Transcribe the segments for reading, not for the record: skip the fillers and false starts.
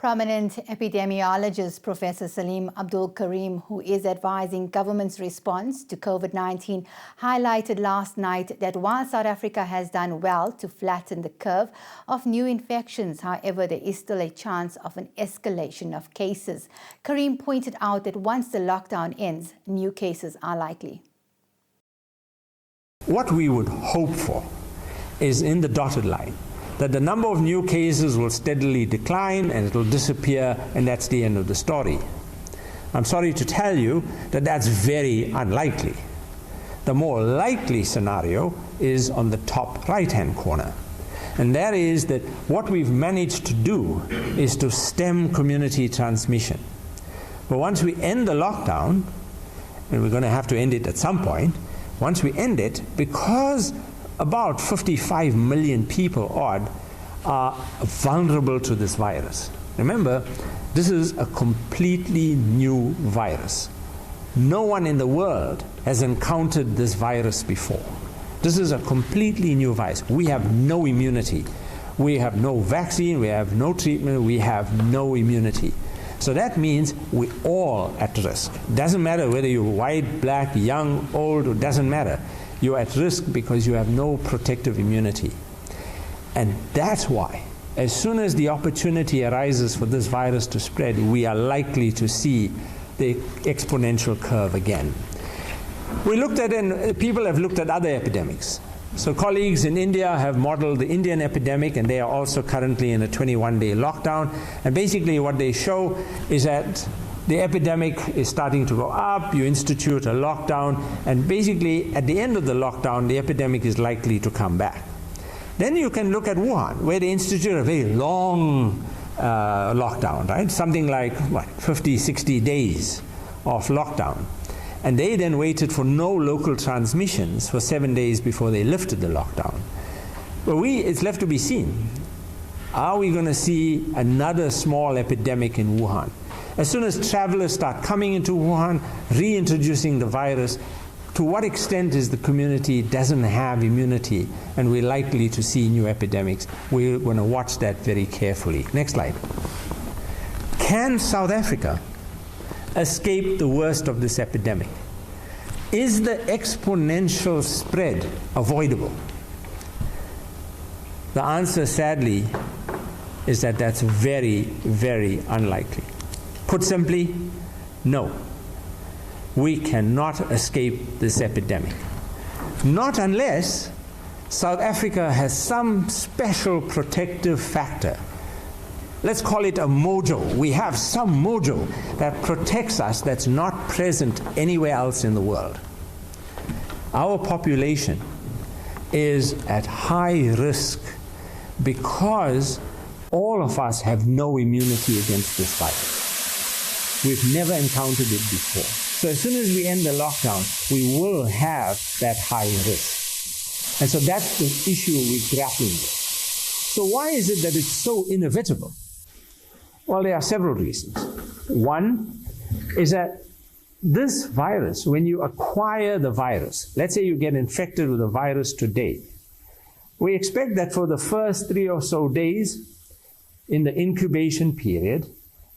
Prominent epidemiologist Professor Salim Abdool Karim, who is advising government's response to COVID-19, highlighted last night that while South Africa has done well to flatten the curve of new infections, however, there is still a chance of an escalation of cases. Karim pointed out that once the lockdown ends, new cases are likely. What we would hope for is in the dotted line, that the number of new cases will steadily decline and it will disappear, and that's the end of the story. I'm sorry to tell you that that's very unlikely. The more likely scenario is on the top right-hand corner. And that is that what we've managed to do is to stem community transmission. But once we end the lockdown, and we're going to have to end it at some point, once we end it, because about 55 million people odd are vulnerable to this virus. Remember, this is a completely new virus. No one in the world has encountered this virus before. This is a completely new virus. We have no immunity. We have no vaccine, we have no treatment, we have no immunity. So that means we're all at risk. Doesn't matter whether you're white, black, young, old, it doesn't matter. You're at risk because you have no protective immunity. And that's why, as soon as the opportunity arises for this virus to spread, we are likely to see the exponential curve again. We looked at, and people have looked at other epidemics. So colleagues in India have modeled the Indian epidemic, and they are also currently in a 21-day lockdown. And basically what they show is that the epidemic is starting to go up, you institute a lockdown, and basically at the end of the lockdown, the epidemic is likely to come back. Then you can look at Wuhan, where they institute a very long lockdown, right? Something like, 50, 60 days of lockdown. And they then waited for no local transmissions for 7 days before they lifted the lockdown. But it's left to be seen. Are we going to see another small epidemic in Wuhan? As soon as travelers start coming into Wuhan, reintroducing the virus, to what extent is the community doesn't have immunity, and we're likely to see new epidemics? We're going to watch that very carefully. Next slide. Can South Africa escape the worst of this epidemic? Is the exponential spread avoidable? The answer, sadly, is that that's very, very unlikely. Put simply, no. We cannot escape this epidemic. Not unless South Africa has some special protective factor. Let's call it a mojo. We have some mojo that protects us that's not present anywhere else in the world. Our population is at high risk because all of us have no immunity against this virus. We've never encountered it before. So as soon as we end the lockdown, we will have that high risk. And so that's the issue we're grappling with. So why is it that it's so inevitable? Well, there are several reasons. One is that this virus, when you acquire the virus, let's say you get infected with the virus today, we expect that for the first 3 or so days in the incubation period,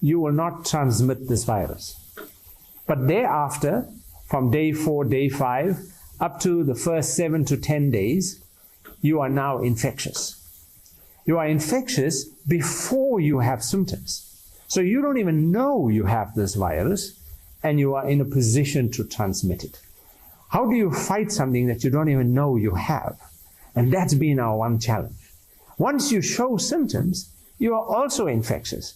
you will not transmit this virus. But thereafter, from day 4, day 5, up to the first 7 to 10 days, you are now infectious. You are infectious before you have symptoms. So you don't even know you have this virus, and you are in a position to transmit it. How do you fight something that you don't even know you have? And that's been our one challenge. Once you show symptoms, you are also infectious.